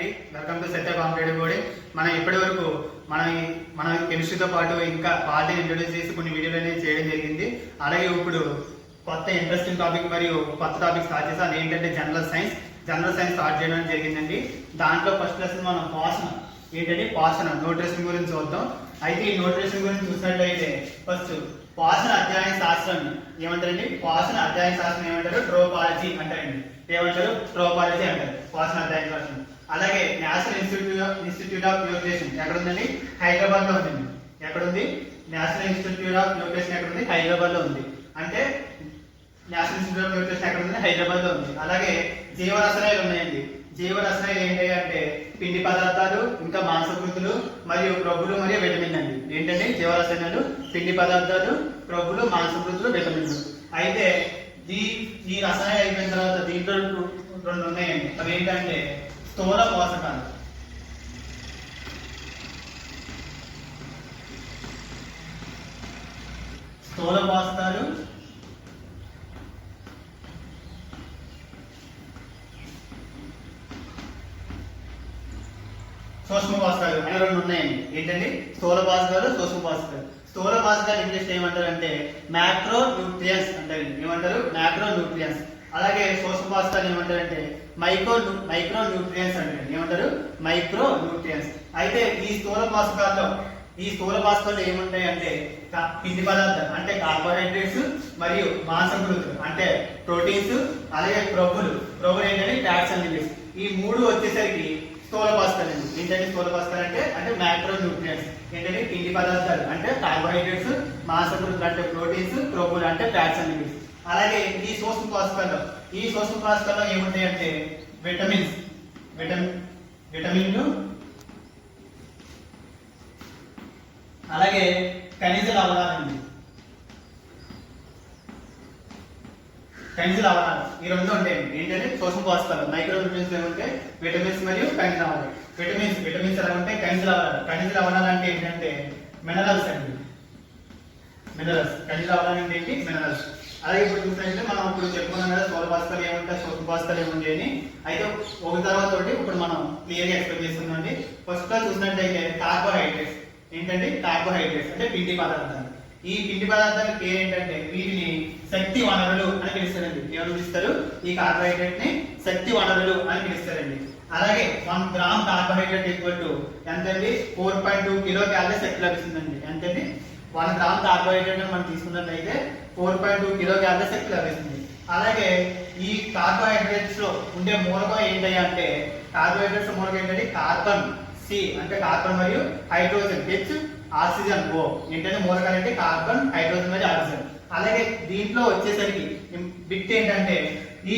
అండి, welcome to Satya competitive coding. మనం ఇప్పటి వరకు మన కెమిస్ట్రీతో పాటు ఇంకా పార్టీని ఇంట్రొడ్యూస్ చేసి కొన్ని వీడియోలు అనేది చేయడం జరిగింది. అలాగే ఇప్పుడు కొత్త ఇంట్రెస్టింగ్ టాపిక్ మరియు కొత్త టాపిక్ స్టార్ట్ చేస్తాం. అది ఏంటంటే జనరల్ సైన్స్ స్టార్ట్ చేయడం జరిగిందండి. దాంట్లో ఫస్ట్ లెసన్ మనం పాసన న్యూట్రిషన్ గురించి చూద్దాం. అయితే ఈ న్యూట్రిషన్ గురించి చూసినట్లయితే ఫస్ట్ పాసన అధ్యయన శాస్త్రం ఏమంటారండి? పాసన అధ్యయన శాస్త్రం ఏమంటారు? ట్రోపాలజీ అంటారండి. ట్రోపాలజీ అంటారు పాసన అధ్యయన శాస్త్రం. అలాగే నేషనల్ ఇన్స్టిట్యూట్ ఆఫ్ న్యూట్రిషన్ ఎక్కడ ఉందండి? హైదరాబాద్ లో ఉందండి. ఎక్కడ ఉంది? నేషనల్ ఇన్స్టిట్యూట్ ఆఫ్ న్యూట్రిషన్ ఎక్కడ ఉంది? హైదరాబాద్ లో ఉంది. అంటే నేషనల్ ఇన్స్టిట్యూట్ ఆఫ్ న్యూట్రిషన్ ఎక్కడ ఉంది? హైదరాబాద్ లో ఉంది. అలాగే జీవరసాయనాలు ఉన్నాయండి. జీవరసాయనాలు ఏంటి అంటే పిండి పదార్థాలు, ఇంకా మాంసకృతులు మరియు క్రొవ్వులు మరియు విటమిన్ అండి. ఏంటంటే జీవరసాయనాలు, పిండి పదార్థాలు, క్రొవ్వులు, మాంసకృతులు, విటమిన్లు. అయితే ఈ రసాయనాలు అయిపోయిన తర్వాత దీంట్లో రెండు ఉన్నాయండి. అవి ఏంటంటే స్థూల పోషకాలు. స్థూల పోషకాలు, సూక్ష్మ పోషకాలు అని రెండు ఉన్నాయండి. ఏంటండి? స్థూల పోషకాలు, సూక్ష్మ పోషకాలు. స్థూల పోషకాలు ఇంగ్లీష్ ఏమంటారు అంటే మ్యాక్రో న్యూట్రియన్స్ అంటారు. ఏమంటారు? Macro nutrients. అలాగే సూక్ష్మ పోషకాలు ఏమంటారంటే మైక్రో న్యూట్రియన్స్ అంటారు. ఏమంటారు? Micro nutrients. అయితే ఈ స్థూల పోషకాల్లో ఏముంటాయి అంటే పిండి పదార్థాలు అంటే కార్బోహైడ్రేట్స్ మరియు మాంసకృతులు అంటే ప్రోటీన్స్, అలాగే క్రొవ్వులు ఏంటంటే ఫ్యాట్స్ అండ్ లిపిడ్స్. ఈ మూడు వచ్చేసరికి స్థూల పోషకాలు అండి. ఏంటంటే స్థూల పోషకాలు అంటే మ్యాక్రో న్యూట్రియన్స్. ఏంటంటే పిండి పదార్థాలు అంటే కార్బోహైడ్రేట్స్, మాంసకృతులు అంటే ప్రోటీన్స్, క్రొవ్వులు అంటే ఫ్యాట్స్ అండ్ లిపిడ్స్. అలాగే ఈ సూక్ష్మ పోషకాల్లో ఏముంటాయి అంటే విటమిన్లు, అలాగే ఖనిజ లవణాలు. ఈ రెండు ఉంటాయి. ఏంటంటే సూక్ష్మ పోషకాలు మైక్రో న్యూట్రియన్స్ ఏమంటే విటమిన్స్ మరియు ఖనిజ లవణాలు. విటమిన్స్ ఎలా ఉంటాయి? ఖనిజ లవణాలు అంటే ఏంటంటే మినరల్స్ అండి. ఖనిజ లవణాలు అంటే ఏంటి? మినరల్స్. అలాగే ఇప్పుడు చూసినట్లయితే మనం ఇప్పుడు చెప్పుకున్నాం కదా స్థూల పోషకాలు ఏముంటాయి, సూక్ష్మ పోషకాలు ఏముంటాయి అని. అయితే ఒక తర్వాత ఇప్పుడు మనం క్లియర్గా ఎక్స్ప్లెయిన్ చేస్తున్నామండి. ఫస్ట్ లో చూసినట్లయితే కార్బోహైడ్రేట్స్. ఏంటంటే కార్బోహైడ్రేట్స్ అంటే పిండి పదార్థాలు. ఈ పిండి పదార్థాల పేరు ఏంటంటే వీటిని శక్తి వనరులు అని పిలుస్తారండి. ఎవరు పిలుస్తారు? ఈ కార్బోహైడ్రేట్ ని శక్తి వనరులు అని పిలుస్తారండి. అలాగే 1 గ్రామ్ కార్బోహైడ్రేట్ ఈక్వల్ టు ఎంతండి? 4.2 కిలో క్యాలరీస్ శక్తి లభిస్తుందండి. ఎంతండి? 1 గ్రామ్ కార్బోహైడ్రేట్ మనం తీసుకున్నట్లయితే 4.2 కిలో క్యాలరీస్ శక్తి లభిస్తుంది. అలాగే ఈ కార్బోహైడ్రేట్స్ లో ఉండే మూలకం ఏంటి అంటే కార్బోహైడ్రేట్స్ మూలకం ఏంటంటే కార్బన్ సి అంటే కార్బన్ మరియు హైడ్రోజన్ హెచ్, ఆక్సిజన్ ఓ. ఏంటంటే మూలకాలు అంటే కార్బన్, హైడ్రోజన్ మరియు ఆక్సిజన్. అలాగే దీంట్లో వచ్చేసరికి బిట్ ఏంటంటే ఈ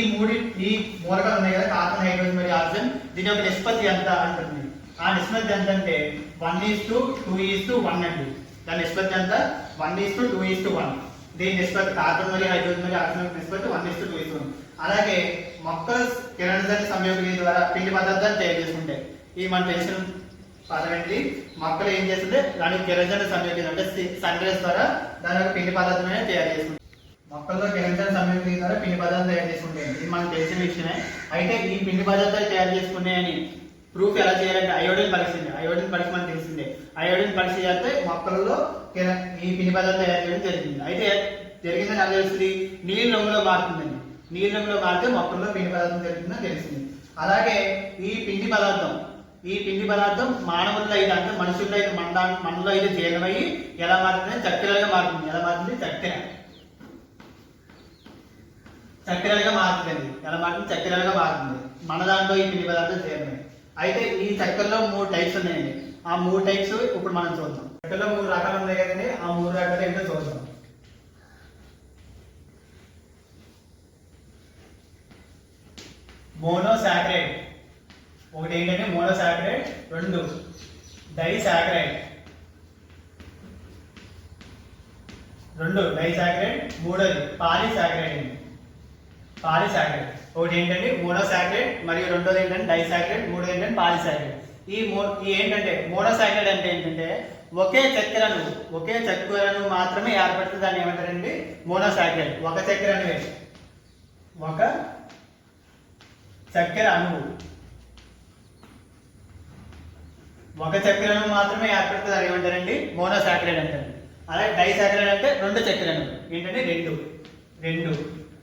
మూలకాలు ఉన్నాయి కదా కార్బన్, హైడ్రోజన్ మరియు ఆక్సిజన్, దీని యొక్క నిష్పత్తి ఎంత అంటుంది. ఆ నిష్పత్తి ఎంత అంటే 1:2:1 అండి. దాని నిష్పత్తి ఎంత? 1:2:1. దీని నిష్పత్తి కార్బన్ మరియు హైడ్రోజన్ మరియు ఆక్సిజన్ నిష్పత్తి 1:2:1. అలాగే మొక్కలు కిరణజన్య సంయోగం ద్వారా పిండి పదార్థాలు తయారు చేసుకుంటాయి. ఈ మన తెలిసిన పదవేంటి? మొక్కలు ఏం చేస్తుంటే దానికి కిరణజన్య సంయోగం అంటే సన్ రేస్ ద్వారా దాని యొక్క పిండి పదార్థం తయారు చేసుకుంటాయి. మొక్కల్లో కిరణజన్య సంయోగం ద్వారా పిండి పదార్థాలు తయారు చేసుకుంటాయి. ఇది మనకు తెలిసిన విషయమే. అయితే ఈ పిండి పదార్థాలు తయారు చేసుకున్నాయని ప్రూఫ్ ఎలా చేయాలంటే అయోడిన్ పరీక్ష మనకు తెలిసిందే. అయోడిన్ పరీక్ష చేస్తే మొక్కలలో ఈ పిండి పదార్థం తయారు చేయడం జరిగింది. అయితే జరిగిందని ఎలా తెలుస్తుంది? నీళ్ళ రంగులో మారుతుందండి. నీళ్ళ రంగులో మారితే మొక్కల్లో పిండి పదార్థం జరుగుతుందని తెలిసింది. అలాగే ఈ పిండి పదార్థం మానవుల్లో అయితే అంటే మనుషుల్లో అయితే మనలో అయితే జీర్ణమయ్యి ఎలా మారుతుంది? చక్కెరగా మారుతుంది. ఎలా మారుతుంది? చక్కెరగా మారుతుందండి. ఎలా మారుతుంది? చక్కెరగా మారుతుంది. మన దాంట్లో ఈ పిండి పదార్థం జీర్ణమయ్యి. అయితే ఈ చక్కెరలో 3 టైప్స్ ఉన్నాయండి. ఆ 3 టైప్స్ ఇప్పుడు మనం చూద్దాం. చక్కెరలో 3 రకాలు ఉన్నాయి కదండి. ఆ 3 రకాలు ఏంటో చూద్దాం. మోనోసాకరైడ్. ఒకటి ఏంటంటే మోనోసాకరైడ్, 2 డైసాకరైడ్, 3 పాలీసాకరైడ్. ఒకటి ఏంటంటే మోనోసాకరైడ్ మరియు రెండోది ఏంటంటే డైసాకరైడ్, మూడోది ఏంటంటే పాలీసాకరైడ్. ఈ ఏంటంటే మోనోసాకరైడ్ అంటే ఏంటంటే ఒకే చక్కెరను మాత్రమే ఏర్పడుతుంది. దాన్ని ఏమంటారండి? మోనోసాకరైడ్. ఒక చక్కెర అణువు ఒక చక్కెరను మాత్రమే ఏర్పడుతుంది, అది ఏమంటారండి మోనోసాకరైడ్ అంటారు. అలాగే డైసాకరైడ్ అంటే రెండు చక్కెరను, ఏంటంటే రెండు రెండు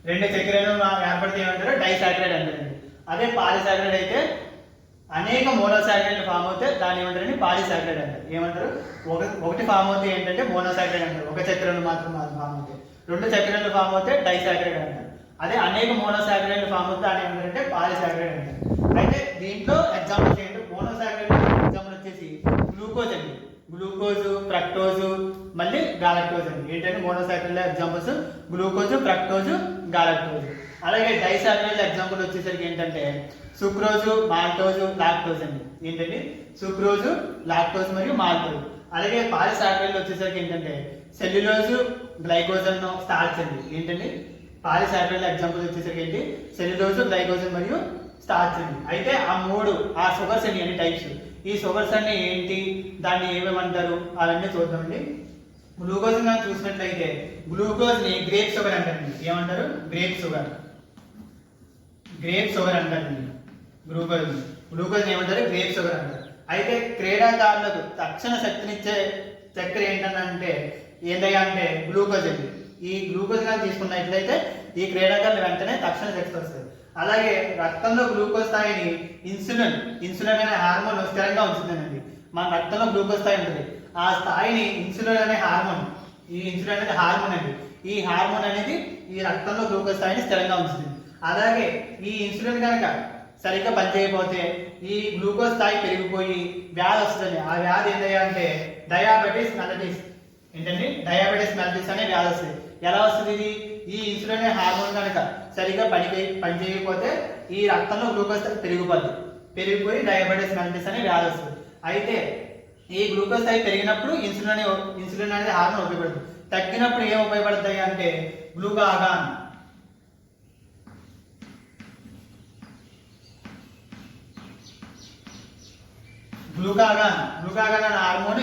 రెండు చక్కెరను ఏర్పడితే ఏమంటారు డైసాకరైడ్ అంటారండి. అదే పాలిసాకరైడ్ అయితే అనేక మోనోసాకరైడ్లు ఫామ్ అవుతే దాన్ని ఏమంటారండి పాలిసాకరైడ్ అంటారు. ఏమంటారు ఒకటి ఫామ్ అవుతే ఏంటంటే మోనోసాకరైడ్ అంటారు, ఒక చక్కెరను మాత్రం ఫామ్ అవుతాయి. రెండు చక్కెరలు ఫామ్ అవుతే డైసాకరైడ్ అంటారు. అదే అనేక మోనోసాకరైడ్లు ఫామ్ అవుతే దాన్ని ఏమంటారంటే పాలిసాకరైడ్ అంటారు. అయితే దీంట్లో ఎగ్జాంపుల్స్ ఏంటంటే మోనోసాకరైడ్ ఎగ్జాంపుల్ వచ్చేసి గ్లూకోజ్ అండి, గ్లూకోజ్, ఫ్రక్టోజ్, మళ్ళీ గాలక్టోజ్ అండి. ఏంటంటే మోనోసాకరైడ్ ఎగ్జాంపుల్స్ గ్లూకోజ్, ఫ్రక్టోజ్, గాలక్టోజ్. అలాగే డైసాకరైడ్ ఎగ్జాంపుల్ వచ్చేసరికి ఏంటంటే సుక్రోజు, మాల్టోజు, లాక్టోజ్ అండి. ఏంటంటే సుక్రోజు, లాక్టోజ్ మరియు మాల్టోజ్. అలాగే పాలిసాకరైడ్ వచ్చేసరికి ఏంటంటే సెల్యులోజు, గ్లైకోజన్, స్టార్చ్ అండి. ఏంటంటే పాలిసాకరైడ్ ఎగ్జాంపుల్ వచ్చేసరికి ఏంటి సెల్యులోజు, గ్లైకోజన్ మరియు స్టార్చ్ అండి. అయితే ఆ షుగర్స్ అండి అన్ని టైప్స్. ఈ షుగర్స్ అన్ని ఏంటి, దాన్ని ఏమేమంటారు అవన్నీ చూద్దామండి. గ్లూకోజ్ చూసినట్లయితే గ్లూకోజ్ ని గ్రేప్ షుగర్ అంటారండి. ఏమంటారు గ్రేప్ షుగర్, గ్రేప్ షుగర్ అంటారండి. గ్లూకోజ్ ఏమంటారు గ్రేప్ షుగర్ అంటారు. అయితే క్రీడాకారులకు తక్షణ శక్తినిచ్చే చక్కెర ఏంటంటే ఏంటయ్యా అంటే గ్లూకోజ్ అండి. ఈ గ్లూకోజ్ కానీ తీసుకున్నట్లయితే ఈ క్రీడాకారులు వెంటనే తక్షణ శక్తి వస్తుంది. అలాగే రక్తంలో గ్లూకోజ్ స్థాయిని ఇన్సులిన్ అనే హార్మోన్ స్థిరంగా ఉంచుతుందండి. మన రక్తంలో గ్లూకోజ్ స్థాయి ఉంటుంది, ఆ స్థాయిని ఇన్సులిన్ అనే హార్మోన్, ఈ ఇన్సులిన్ అనేది హార్మోన్ అండి. ఈ హార్మోన్ అనేది ఈ రక్తంలో గ్లూకోజ్ స్థాయిని స్థిరంగా ఉంచుతుంది. అలాగే ఈ ఇన్సులిన్ కనుక సరిగ్గా పనిచేయకపోతే ఈ గ్లూకోజ్ స్థాయి పెరిగిపోయి వ్యాధి వస్తుంది. ఆ వ్యాధి ఏంటంటే డయాబెటిస్ మెలిటస్. ఏంటండి డయాబెటిస్ మెలిటస్ అనే వ్యాధి వస్తుంది. ఎలా వస్తుంది ఇది, ఈ ఇన్సులిన్ అనే హార్మోన్ కనుక సరిగ్గా పనిచేయకపోతే ఈ రక్తంలో గ్లూకోజ్ స్థాయి పెరిగిపోయి డయాబెటిస్ మెలిటస్ అనే వ్యాధి వస్తుంది. అయితే ఈ గ్లూకోజ్ స్థాయి పెరిగినప్పుడు ఇన్సులిన్ అనేది హార్మోన్ ఉపయోగపడుతుంది. తగ్గినప్పుడు ఏం ఉపయోగపడతాయి అంటే గ్లూకాగాన్ అనే హార్మోన్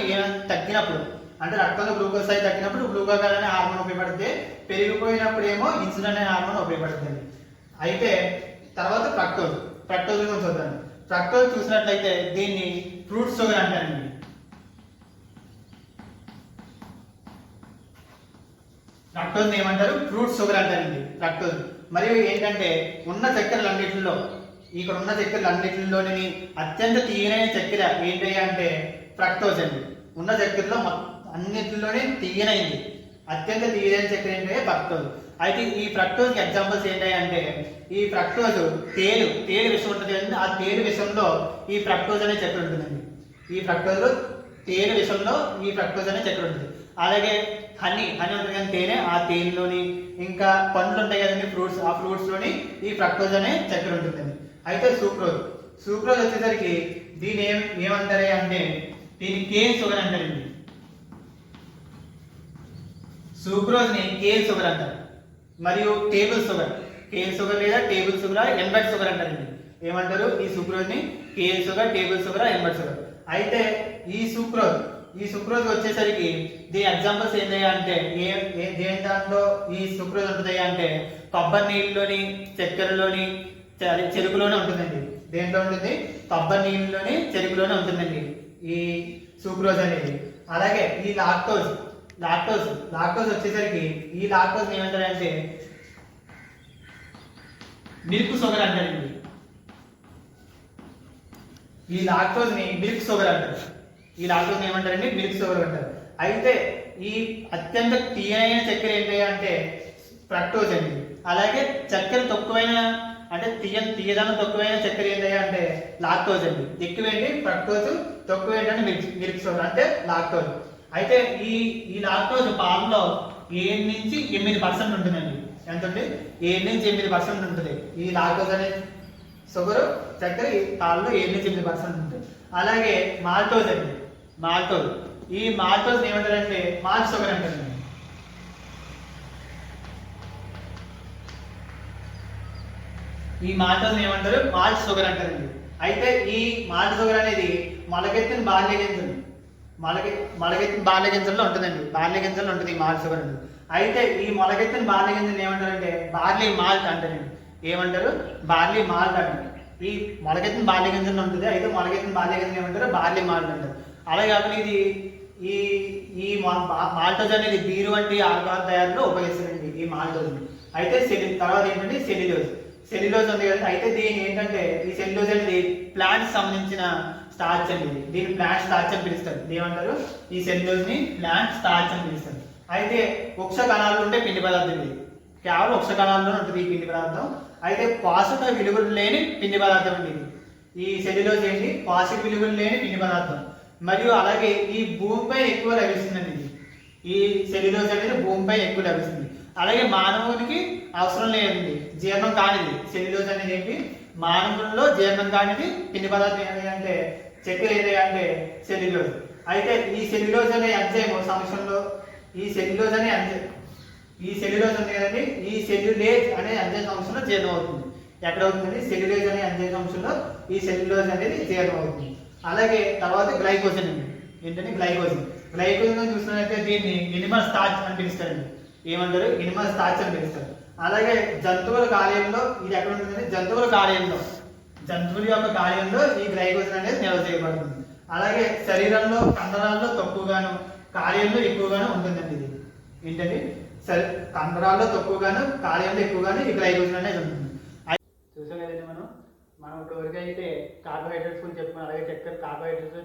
తగ్గినప్పుడు, అంటే రక్తంలో గ్లూకోజ్ స్థాయి తగ్గినప్పుడు గ్లూకాగాన్ అనే హార్మోన్ ఉపయోగపడితే, పెరిగిపోయినప్పుడు ఏమో ఇన్సులిన్ అనే హార్మోన్ ఉపయోగపడుతుంది. అయితే తర్వాత ఫ్రక్టోజ్ గురించి చూద్దాం. ఫ్రక్టోజ్ చూసినట్లయితే దీన్ని ఫ్రూట్ షుగర్ అంటారండి. ఫ్రక్టోజ్ ఏమంటారు ఫ్రూట్ షుగర్ అంటారండి ఫ్రక్టోజ్. మరియు ఏంటంటే ఉన్న చక్కెరలన్నిటిలోని అత్యంత తీయనైన చక్కెర ఏంటి అంటే ఫ్రక్టోజ్ అండి. ఉన్న చక్కెరలో అన్నిటిలోనే తీయనైంది, అత్యంత తీయనైన చక్కెర ఏంటంటే ఫ్రక్టోజ్. అయితే ఈ ఫ్రక్టోజ్ ఎగ్జాంపుల్స్ ఏంటంటే ఈ ఫ్రక్టోజ్ తేలు విషం ఉంటుంది కదండి, ఆ తేలు విషంలో ఈ ఫ్రక్టోజ్ అనే చక్కెర ఉంటుందండి. ఈ ఫ్రక్టోజ్లో తేనె విషంలో ఈ ఫ్రక్టోజ్ అనే చక్కెర ఉంటుంది. అలాగే హనీ ఉంటుంది కానీ తేనె, ఆ తేనెలోని ఇంకా పండ్లు ఉంటాయి కదండి ఫ్రూట్స్, ఆ ఫ్రూట్స్లోని ఈ ఫ్రక్టోజ్ అనే చక్కెర ఉంటుందండి. అయితే సూక్రోజ్ వచ్చేసరికి దీని ఏమంటారు అంటే దీన్ని కేన్ షుగర్ అంటారండి. సూక్రోజ్ ని కేన్ షుగర్ అంటారు. మరియు టేబుల్ షుగర్, కేన్ షుగర్ లేదా టేబుల్ షుగర్, ఎన్బెడ్ షుగర్ అంటారండి. ఏమంటారు ఈ సూక్రోజ్ ని కేన్ షుగర్, టేబుల్ షుగర్, ఎన్బెడ్ షుగర్. అయితే ఈ సుక్రోజ్ వచ్చేసరికి దీని ఎగ్జాంపుల్స్ ఏంటయ్యా అంటే దేని దాంట్లో ఈ సుక్రోజ్ ఉంటుంది అంటే కొబ్బరి నీళ్ళలోని, చక్కెరలోని, చెరుకులోనే ఉంటుందండి. దేంట్లో ఉంటుంది కొబ్బరి నీళ్ళలోని, చెరుకులోనే ఉంటుందండి ఈ సుక్రోజ్ అనేది. అలాగే ఈ లాక్టోజ్ వచ్చేసరికి ఈ లాక్టోజ్ ఏమంటారంటే మిల్క్ షుగర్ అంటారండి. ఈ లాక్టోజ్ ని మిల్క్ షుగర్ అంటారు. ఈ లాక్టోజ్ ఏమంటారండి మిల్క్ షుగర్ అంటారు. అయితే ఈ అత్యంత తీయనైన చక్కెర ఏంటి అంటే ఫ్రక్టోజ్ అండి. అలాగే చక్కెర తక్కువైన అంటే తీయదనం తక్కువైన చక్కెర ఏంటి అంటే లాక్టోజ్ అండి. ఎక్కువేంటి ఫ్రక్టోజ్, తక్కువ ఏంటంటే మిల్క్ షుగర్ అంటే లాక్టోజ్. అయితే ఈ లాక్టోజ్ పాలలో 7 నుంచి 8% ఉంటుందండి. ఎంత ఉంటుంది 7 నుంచి 8% ఉంటుంది ఈ లాక్టోజ్ అనే షుగర్ చక్కెర పాలలో 7 నుంచి 8% ఉంటుంది. అలాగే మాల్టోజ్ అండి, ఈ మాల్టోజ్ ఏమంటారంటే మాల్ట్ షుగర్ అంటారండి. ఈ మాల్టోజ్ ఏమంటారు మాల్ట్ షుగర్ అంటారండి. అయితే ఈ మాల్ట్ షుగర్ అనేది మొలకెత్తిన బార్లీ గింజల్లో ఉంటుందండి. బార్లీ గింజల్లో ఉంటుంది ఈ మాల్ట్ షుగర్ అనేది. అయితే ఈ మొలకెత్తిన బార్లీ గింజలు ఏమంటారంటే బార్లీ మాల్ట్ అంటారండి. ఏమంటారు బార్లీ మాల్ట్ అంటారు. ఈ మొలకెత్తిన బాల్య గింజలు ఉంటుంది. అయితే మొలకెత్తిన బాల్య గింజలు ఏమంటారు, బార్లీ మాల్ట్ అంటారు. అలాగే కాకుండా ఇది ఈ ఈ మాల్టోజ్ అనేది బీరు వంటి ఆల్కహాల్ తయారీలో ఉపయోగిస్తారండి ఈ మాల్టోజ్. అయితే తర్వాత ఏంటంటే సెల్యులోజ్ ఉంది కదా. అయితే దీని ఏంటంటే ఈ సెల్యులోజ్ అనేది ప్లాంట్స్ సంబంధించిన స్టార్చ్ అండి. దీన్ని ప్లాంట్ స్టార్చ్ అని పిలుస్తారు. ఏమంటారు, ఈ సెల్యులోజ్ ని ప్లాంట్ స్టార్చ్ అని పిలుస్తారు. అయితే వృక్ష కణాలు ఉంటే పిండి పదార్థం ఇది, కేవలం వృక్ష కణాల్లో ఉంటుంది ఈ పిండి పదార్థం. అయితే పోషక విలువలు లేని పిండి పదార్థం అండి ఇది. ఈ సెల్యులోజ్ ఏంటి, పోషక విలువలు లేని పిండి పదార్థం. మరియు అలాగే ఈ భూమిపై ఎక్కువ లభిస్తుందండి ఇది. ఈ సెల్యులోజ్ అనేది భూమిపై ఎక్కువ లభిస్తుంది. అలాగే మానవునికి అవసరం లేదండి, జీర్ణం కానిది. సెల్యులోజ్ అనేది ఏంటి, మానవుల్లో జీర్ణం కానిది పిండి పదార్థం ఏది అంటే చక్కెర ఏది అంటే సెల్యులోజ్. అయితే ఈ సెల్యులోజ్ అనే ఎంజైమ్ సంవత్సరంలో ఈ సెల్యులోజ్ ఉంది కదండి, ఈ సెల్యులేజ్ అనే ఎంజైమ్ సంవత్సరంలో జీర్ణం అవుతుంది. ఎక్కడ అవుతుందండి, సెల్యులేజ్ అనే ఎంజైమ్ సంవత్సరంలో ఈ సెల్యులోజ్ అనేది జీర్ణం అవుతుంది. అలాగే తర్వాత గ్లైకోజన్ అండి. ఏంటంటే గ్లైకోజన్ చూసినట్లయితే దీన్ని ఎనిమల్ స్టార్చ్ అని పిలుస్తారండి. ఏమంటారు, ఎనిమల్ స్టార్చ్ అని పిలుస్తారు. అలాగే జంతువుల కాలేయంలో ఇది ఎక్కడ ఉంటుందండి, జంతువుల యొక్క కాలేయంలో ఈ గ్లైకోజన్ అనేది నిల్వ చేయబడుతుంది. అలాగే శరీరంలో కండరాల్లో తక్కువగాను కాలేయంలో ఎక్కువగాను ఉంటుందండి. ఇది ఏంటండి, కండరాల్లో తక్కువగాను కాలేయంలో ఎక్కువగాను ఈ గ్లైకోజన్ అనేది ఉంటుంది. చూసాం కదండి మనం ఇప్పుడు వరకు అయితే కార్బోహైడ్రేట్స్ గురించి చెప్పుకున్నాం. అలాగే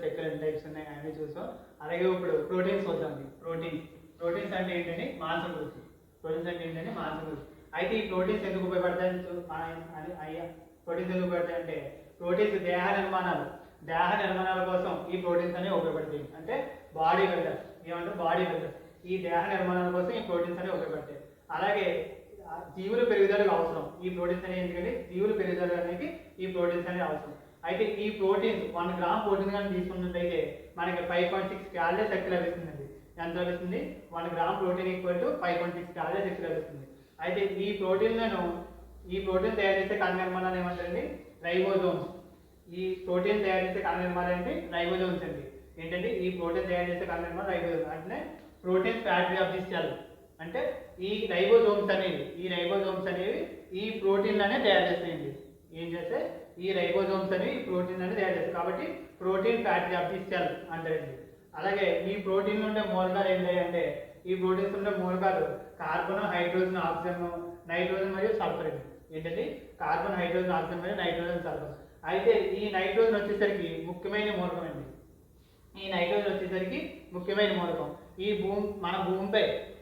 చక్కెర ఎన్ని టైప్స్ ఉన్నాయి అన్నీ చూసాం. అలాగే ఇప్పుడు ప్రోటీన్స్ వద్దామండి. ప్రోటీన్స్ అంటే ఏంటంటే మాంసకృతి. అయితే ఈ ప్రోటీన్స్ ఎందుకు ఉపయోగపడతాయని అంటే ప్రోటీన్స్ దేహ నిర్మాణాల కోసం ఈ ప్రోటీన్స్ అనేవి ఉపయోగపడతాయి. అంటే బాడీ బిల్డర్ ఈ దేహ నిర్మాణాల కోసం ఈ ప్రోటీన్స్ అనేవి ఉపయోగపడతాయి. అలాగే జీవుల పెరుగుదలకు అవసరం ఈ ప్రోటీన్స్ అనేవి. ఎందుకంటే జీవుల పెరుగుదల అనేది ఈ ప్రోటీన్స్ అనేవి అవసరం. అయితే ఈ ప్రోటీన్స్ 1 గ్రామ్ ప్రోటీన్ కానీ తీసుకున్నట్లయితే మనకి 5.6 క్యాలరీస్ శక్తి లభిస్తుందండి. ఎంత లభిస్తుంది, 1 gram protein equal to 5.6 calories శక్తి లభిస్తుంది. అయితే ఈ ప్రోటీన్ తయారు చేసే కణ నిర్మాణాలు ఏమంటారండి, రైబోజోమ్స్. ఈ ప్రోటీన్ తయారు చేసే కణ నిర్మాణాలు ఏంటి, రైబోజోమ్స్ అండి. ఏంటంటే ఈ ప్రోటీన్ తయారు చేసే కణ నిర్మాణం రైబోజోమ్స్. అంటే protein factory of the cell. అంటే ఈ రైబోజోమ్స్ అనేవి ఈ ప్రోటీన్లనే తయారు చేస్తాయండి. ఏం చేస్తే ఈ రైబోజోమ్స్ అనేవి ఈ ప్రోటీన్ అనేది తయారు చేస్తాయి. కాబట్టి protein factory of the cell అంటారండి. అలాగే ఈ ప్రోటీన్ ఉండే మూలకాలు ఏంటంటే ఈ ప్రోటీన్స్ ఉండే మూలకాలు కార్బన్, హైడ్రోజన్, ఆక్సిజన్, నైట్రోజన్ మరియు సల్ఫర్. ఏంటంటే కార్బన్, హైడ్రోజన్, ఆక్సిజన్ మరియు నైట్రోజన్, సల్ఫర్. అయితే ఈ నైట్రోజన్ వచ్చేసరికి ముఖ్యమైన మూలకం అండి. ఈ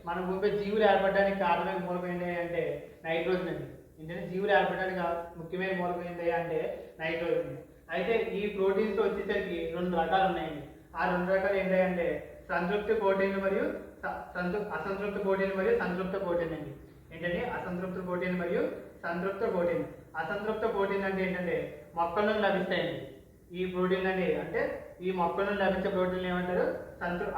మన భూమిపై జీవులు ఏర్పడడానికి కారణమైన మూలకం ఏంటి అంటే నైట్రోజన్ అండి. ఏంటంటే జీవులు ఏర్పడడానికి ముఖ్యమైన మూలకం ఏంటి అంటే నైట్రోజన్. అయితే ఈ ప్రోటీన్స్ వచ్చేసరికి 2 రకాలు ఉన్నాయండి. ఆ 2 రకాలు ఏంటంటే సంతృప్త ప్రోటీన్లు మరియు అసంతృప్త ప్రోటీన్లు మరియు సంతృప్త ప్రోటీన్ అండి. ఏంటంటే అసంతృప్త ప్రోటీన్ మరియు సంతృప్త ప్రోటీన్. అసంతృప్త ప్రోటీన్ అంటే ఏంటంటే మొక్కల నుండి లభిస్తాయండి ఈ ప్రోటీన్ అండి. అంటే ఈ మొక్కల నుండి లభించే ప్రోటీన్లు ఏమంటారు,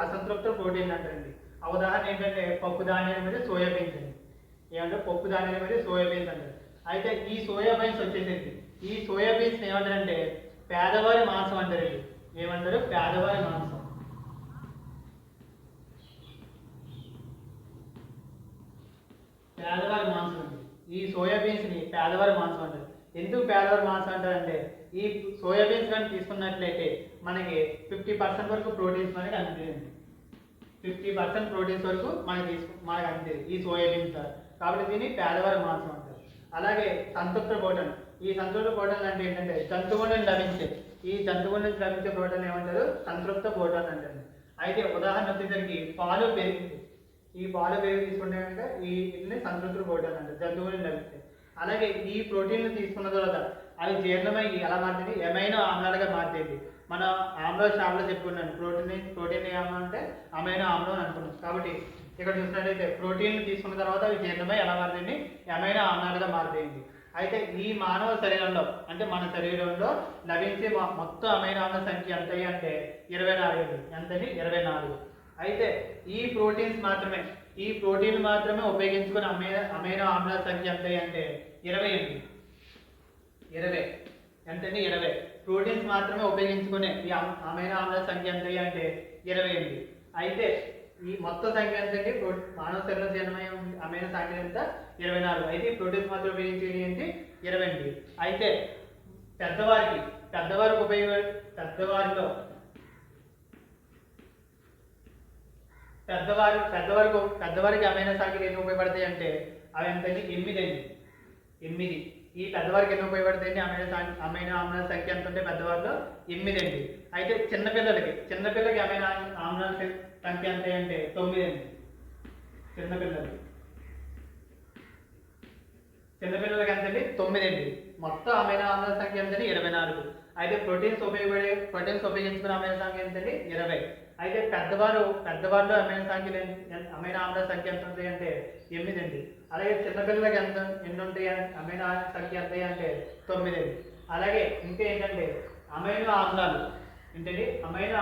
అసంతృప్త ప్రోటీన్ అంటారండి. ఉదాహరణ ఏంటంటే పప్పు ధాన్యాలు మరియు సోయాబీన్స్ అండి. అంటారు. అయితే ఈ సోయాబీన్స్ వచ్చేసరికి ఈ సోయాబీన్స్ ఏమంటారంటే పేదవారి మాంసం అంటారండి. ఏమంటారు, పేదవారి మాంసం. అండి. ఈ సోయాబీన్స్ ని పేదవారి మాంసం అంటారు. ఎందుకు పేదవారి మాంసం అంటారంటే ఈ సోయాబీన్స్ కానీ తీసుకున్నట్లయితే మనకి 50% వరకు ప్రోటీన్స్ మనకి అందుతుంది. 50% ప్రోటీన్స్ వరకు మనకి అందుతుంది ఈ సోయాబీన్స్. కాబట్టి దీన్ని పేదవారి మాంసం అంటారు. అలాగే సంతృప్త ప్రోటీన్. ఈ సంతృప్త ప్రోటీన్ అంటే ఏంటంటే జంతువుల నుంచి లభించే ప్రోటీన్ ఏమంటారు, సంతృప్త ప్రోటీన్ అంటారు. అయితే ఉదాహరణ వచ్చేసరికి పాలు పెరుగు తీసుకుంటే కనుక వీటిని సంతృప్త ప్రోటీన్ అంటారు, జంతువుల నుంచి లభిస్తాయి. అలాగే ఈ ప్రోటీన్లు తీసుకున్న తర్వాత అవి జీర్ణమై ఎలా మారుతుంది, ఎమైనో ఆమ్లాలుగా మారుతాయి. మన ఆమ్ల షాప్లో చెప్పుకున్నాను ప్రోటీన్ ఏమంటే అమైనో ఆమ్లం అని అనుకున్నాం. కాబట్టి ఇక్కడ చూసినట్లయితే ప్రోటీన్లు తీసుకున్న తర్వాత అవి జీర్ణమై ఎలా మారుతుంది, ఎమైనో ఆమ్లాలుగా మారుతాయండి. అయితే ఈ మానవ శరీరంలో అంటే మన శరీరంలో లభించే మొత్తం అమైనో ఆమ్ల సంఖ్య ఎంత అంటే 24. ఎంతని 24. అయితే ఈ ప్రోటీన్లు మాత్రమే ఉపయోగించుకుని అమైనో ఆమ్లాల సంఖ్య ఎంత అంటే 20 అండి. 20 ఎంతండి 20. ప్రోటీన్స్ మాత్రమే ఉపయోగించుకునే ఈ అమైనో ఆమ్లాల సంఖ్య ఎంత అంటే 20 అండి. అయితే ఈ మొత్తం సంఖ్య ఎంతండి, మానవ శరీరంలో జన్మయ్యే అమైనో సంఖ్య ఎంత 24. అయితే ప్రోటీన్స్ మాత్రం ఉపయోగించేది ఏంటి 20 అండి. అయితే పెద్దవారికి పెద్దవారికి అమైనో సంఖ్యలు ఎన్ని ఉపయోగపడతాయి అంటే అవి ఎంతండి 8 అండి 8. ఈ పెద్దవారికి ఎన్ని ఉపయోగపడతాయండి అమైనో ఆమ్లాల సంఖ్య ఎంత ఉంటే పెద్దవారిలో 8 అండి. అయితే చిన్నపిల్లలకి అమైనో ఆమ్లాల సంఖ్య ఎంత అంటే 9 అండి. చిన్నపిల్లలకి ఎంతండి 9 అండి. మొత్తం అమైనో ఆమ్లాల సంఖ్య ఎంతండి 24. అయితే ప్రోటీన్స్ ఉపయోగించుకున్న అమైనో సంఖ్య ఎంతండి 20. అయితే పెద్దవారిలో అమైనో ఆమ్లాల సంఖ్య ఎంత ఉంటుంది అంటే 8 అండి. అలాగే చిన్నపిల్లలకి ఎన్ని ఉంటాయి అమైనో సంఖ్య ఎంత అంటే 9 అండి. అలాగే ఇంకా ఏంటంటే అమైనో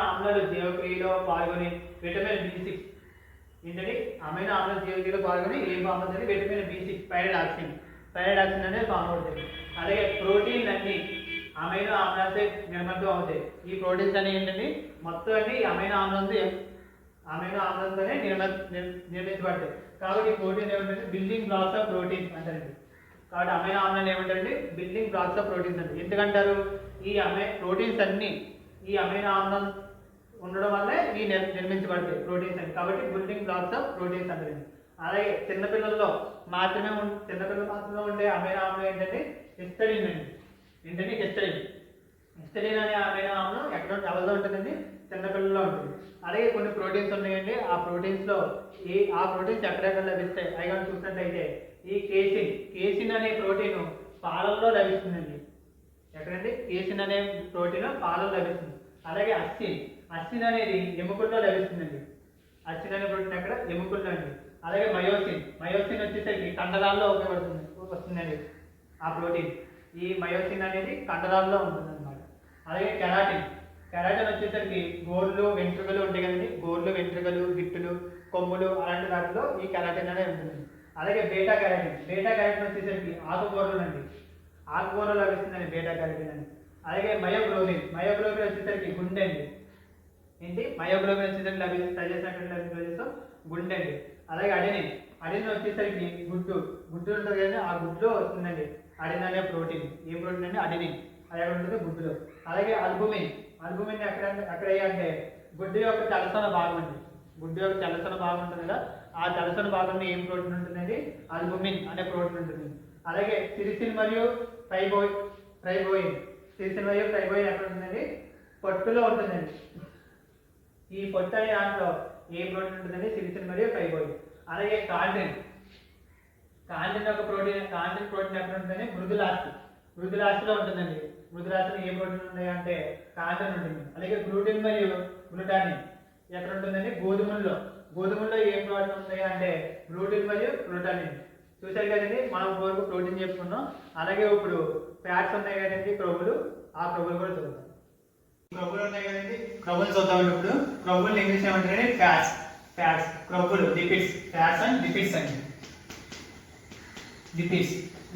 ఆమ్లాలు జీవక్రియలో పాల్గొని విటమిన్ B6 అమైనో ఆమ్లాలు జీవక్రియలో పాల్గొని ఏం ఫామ్ అవుతుంది విటమిన్ B6 పైరిడాక్సిన్ అనేది ఫామ్ అవుతుంది. అలాగే ప్రోటీన్లు అన్ని అమైనో ఆమ్లాలతో నిర్మితం అవుతాయి. ఈ ప్రోటీన్స్ అన్ని ఏంటండి మొత్తం అన్ని అమైనో ఆమ్లంతోనే నిర్మించబడతాయి. కాబట్టి ఈ ప్రోటీన్ ఏమంటే బిల్డింగ్ బ్లాక్స్ ఆఫ్ ప్రోటీన్స్ అంటారండి. కాబట్టి అమైనో ఆమ్లాలు ఏమంటారండి బిల్డింగ్ బ్లాక్స్ ఆఫ్ ప్రోటీన్స్ అంటే ఎందుకంటారు ఈ ప్రోటీన్స్ అన్ని ఈ అమైనో ఆమ్లం ఉండడం వల్లే ఈ నిర్మించబడతాయి ప్రోటీన్స్ అని. కాబట్టి బిల్డింగ్ బ్లాక్స్ ఆఫ్ ప్రోటీన్స్ అంటారండి. అలాగే చిన్నపిల్లల్లో మాత్రమే ఉండే అమైనో ఆమ్లం ఏంటంటే హిస్టడిన్ అండి. హిస్టడిన్ అనే అమైనో ఆమ్లం ఎవరిలో ఉంటుందండి చిన్నపిల్లల్లో ఉంటుంది. అలాగే కొన్ని ప్రోటీన్స్ ఉన్నాయండి. ఆ ప్రోటీన్స్ ఎక్కడెక్కడ లభిస్తాయి అవి కానీ చూసినట్లయితే ఈ కేసిన్ అనే ప్రోటీన్ పాలల్లో లభిస్తుందండి. ఎక్కడండి కేసిన్ అనే ప్రోటీన్ పాలల్లో లభిస్తుంది. అలాగే అస్సిన్ అనేది ఎముకల్లో లభిస్తుందండి. అస్సిన్ అనే ప్రోటీన్ ఎక్కడ ఎముకల్లో అండి. అలాగే మయోసిన్ వచ్చేసరికి కండరాల్లో వస్తుందండి ఆ ప్రోటీన్. ఈ మయోసిన్ అనేది కండరాల్లో ఉంటుంది అనమాట. అలాగే కెరాటిన్ వచ్చేసరికి గోర్లు వెంట్రుకలు ఉంటాయి కదండి. గోర్లు వెంట్రుకలు గిట్టులు కొమ్ములు అలాంటి వాటిలో ఈ కెరాటిన్ అనేది ఉంటుంది. అలాగే బీటా క్యారోటిన్ వచ్చేసరికి ఆకుకూరలు లభిస్తుందండి బీటా క్యారోటిన్ అని. అలాగే మయోగ్లోబిన్ వచ్చేసరికి గుండె అండి. మయోగ్లోబిన్ వచ్చేసరికి లభిస్తాం గుండె అండి. అలాగే అడెనిన్ వచ్చేసరికి గుడ్డు ఉంటుంది కదండి. ఆ గుడ్లో వస్తుందండి అడెనిన్ అనే ప్రోటీన్. ఏ ప్రోటీన్ అండి అడెనిన్. అది ఎక్కడ ఉంటుంది గుడ్డులో. అలాగే అల్బుమిన్ ఎక్కడ అంటే గుడ్డు యొక్క చలసన భాగం అండి. గుడ్డు యొక్క చలసన భాగం ఉంటుంది కదా. ఆ చలసన భాగంలో ఏం ప్రోటీన్ ఉంటుందండి అల్బుమిన్ అనే ప్రోటీన్ ఉంటుంది. అలాగే సిరిసిన్ మరియు ట్రైబోయిన్ ఎక్కడ ఉంటుందండి పొట్టులో ఉంటుందండి. ఈ పొట్టు అనే దాంట్లో ఏ ప్రోటీన్ ఉంటుందండి సిరిసిన్ మరియు ట్రైబోయిన్. అలాగే కాండ్రిన్ యొక్క ప్రోటీన్ ఎక్కడ ఉంటుందండి మృదులాస్థిలో ఉంటుందండి. మృదులాస్థిలో ఏ ప్రోటీన్ ఉన్నాయి అంటే కాండ్రిన్ ఉంటుంది. అలాగే గ్లూటిన్ మరియు గ్లూటానిన్ ఎక్కడ ఉంటుందండి గోధుమల్లో ఏ ప్రోటీన్ ఉంటాయి అంటే గ్లూటిన్ మరియు గ్లూటానిన్. చూసారు కదండి మనం వరకు ప్రోటీన్ చెప్పుకున్నాం. అలాగే ఇప్పుడు ఫ్యాట్స్ ఉన్నాయి కదండి క్రొవ్వులు. ఆ క్రొవ్వులు కూడా చూద్దాం. క్రొవ్వులు ఉన్నాయి కదండి క్రొవ్వులు చూద్దామండి. ఇప్పుడు క్రొవ్వులు ఇంగ్లీష్ ఏమంటారండి ఫ్యాట్స్ క్రొవ్వులు ఫ్యాట్స్ అండ్ లిపిడ్స్ అండి.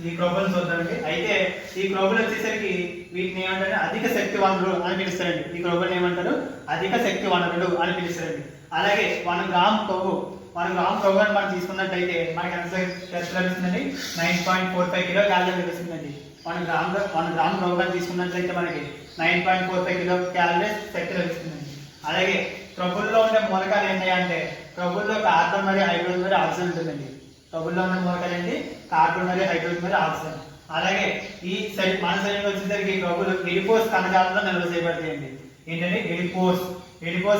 ఈ క్రొవ్వులు చూద్దామండి. అయితే ఈ క్రొవ్వులు వచ్చేసరికి వీటిని ఏమంటారు అధిక శక్తి వనరులు అని పిలుస్తారండి. ఈ క్రొవ్వులను ఏమంటారు అధిక శక్తి వనరులు అని పిలుస్తారండి. అలాగే 1 గ్రామ్ కొవ్వు అని మనం తీసుకున్నట్టయితే మనకి ఎంత శక్తి లభిస్తుందండి 9.45 కిలో క్యాలరీ లభిస్తుందండి. 1 గ్రామ్ కొవ్వు తీసుకున్నట్లయితే మనకి 9.45 కిలో క్యాలరీస్ శక్తి లభిస్తుందండి. అలాగే క్రొవ్వుల్లో ఉండే మూలకాలు ఏంటి అంటే క్రొవ్వుల్లో కార్బన్ మరియు హైడ్రోజన్ మరియు ఆక్సిజన్ ఉంటుందండి. క్రొవ్వుల్లో ఉన్న మూలకాలు ఏంటి కార్బన్ మరియు హైడ్రోజన్ మరియు ఆక్సిజన్. అలాగే మన శరీరంలో వచ్చేసరికి క్రొవ్వులు ఎడిపోస్ కణజాలంలో నిల్వ చేయబడతాయండి. ఏంటంటే ఎడిపోస్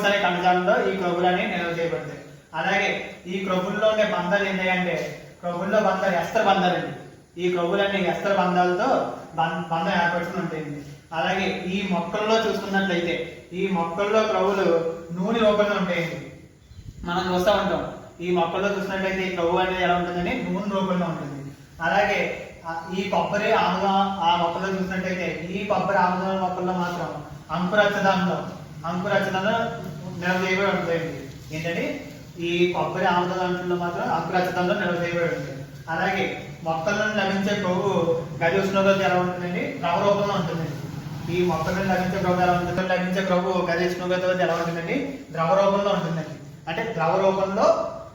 అనే కణజాలంలో ఈ క్రొవ్వులు అనేవి నిల్వ చేయబడతాయి. అలాగే ఈ క్రొవ్వుల్లో ఉండే బంధాలు ఏంటంటే క్రొవ్వుల్లో బంధాలు ఎస్తర్ బంధాలండి. ఈ క్రొవ్వులన్నీ ఎస్తర్ బంధాలతో బంధం ఏర్పడుతూ ఉంటాయండి. అలాగే ఈ మొక్కల్లో చూసుకున్నట్లయితే ఈ మొక్కల్లో క్రొవ్వులు నూనె రూపంలో ఉంటాయండి. మనం చూస్తూ ఉంటాం ఈ మొక్కల్లో చూసినట్లయితే ఈ క్రొవ్వు అనేది ఎలా ఉంటుందండి నూనె రూపంలో ఉంటుంది. అలాగే ఈ కొబ్బరి ఆముదం ఆ మొక్కల్లో చూసినట్లయితే ఈ కొబ్బరి ఆముదం మొక్కల్లో మాత్రం అంకురచ్చదంలో నిల్వ చేయబడి ఉంటాయండి. ఏంటంటే ఈ కొబ్బరి ఆముదంలో మాత్రం అంకురచ్చదంలో నిల్వ చేయబడి ఉంటుంది. అలాగే మొక్కల నుండి లభించే కొవ్వు గది ఉష్ణోగ్రత ఎలా ఉంటుందండి ద్రవ రూపంలో ఉంటుందండి. ఈ మొక్కల నుండి లభించే కొవ్వు గది ఉష్ణోగ్రత ఎలా ఉంటుందండి ద్రవ రూపంలో ఉంటుందండి. అంటే ద్రవ రూపంలో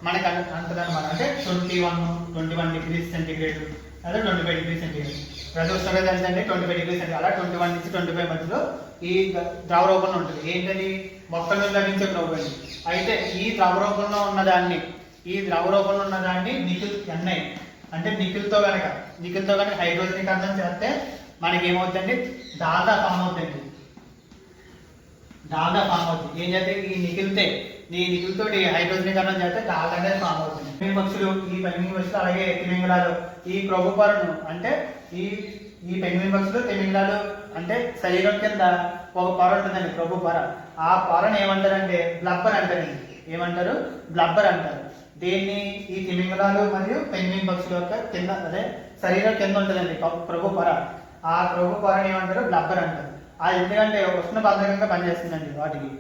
మనకి అంటుంది అనమాట. అంటే 21 డిగ్రీ సెంటిగ్రేడ్ అదే 25 డిగ్రీ సెంటీగ్రేడ్. ప్రతి ఉష్ణోగ్రత ఎంత అంటే 25 డిగ్రీ సెంటీగ్రేడ్. అలా 21 నుంచి 25 మధ్యలో ఈ ద్రవ రూపంలో ఉంటుంది. ఏంటది? మొక్కల మీద లభించే ద్రవ్యం. అయితే ఈ ద్రవ రూపంలో ఉన్నదాన్ని నికిల్ Ni అంటే నికిల్తో కనుక హైడ్రోజనీకరణం చేస్తే మనకి ఏమవుతుందండి? డాల్డా ఫామ్ అవుతుంది. ఏం చేస్తే ఈ నికిల్తో హైడ్రోజనీకరణం చేస్తే డాల్డా అనేది ఫామ్ అవుతుంది. ఈ పెంగ్విన్ పక్షులు అలాగే తిమింగలాలు ఈ క్రోబోపారను అంటే ఈ పెంగ్విన్ పక్షులు తిమింగలాలు అంటే శరీరం కింద ఒక పొర ఉంటుందండి, క్రోబోపార. ఆ పొరను ఏమంటారంటే బ్లబ్బర్ అంటారండి. ఏమంటారు? బ్లబ్బర్ అంటారు. దీన్ని ఈ తిమింగలాలు మరియు పెంగ్విన్ పక్షుల యొక్క కింద అదే శరీరం కింద ఉంటుందండి క్రోబోపార. ఆ క్రోబోపారని ఏమంటారు? బ్లబ్బర్ అంటారు. అది ఎందుకంటే ఉష్ణబంధకంగా పనిచేస్తుందండి వాటికి.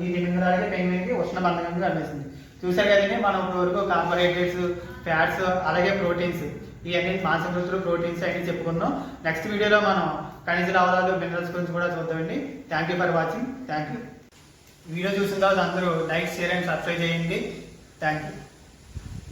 ఈ తిమింగలాలకి పెంగ్విన్కి ఉష్ణబంధకంగా పనిచేస్తుంది. చూసారు కదండి మనం ఇప్పుడు వరకు కార్బోహైడ్రేట్స్, ఫ్యాట్స్ అలాగే ప్రోటీన్స్ ఇవన్నీ మాంసకృతులు, ప్రోటీన్స్ అన్ని చెప్పుకున్నాం. నెక్స్ట్ వీడియోలో మనం ఖనిజ లవణాలు, మినరల్స్ గురించి కూడా చూద్దామండి. Thank you for watching. Thank you. Video చూసిన తర్వాత అందరూ లైక్, షేర్ అండ్ సబ్స్క్రైబ్ చేయండి. Thank you.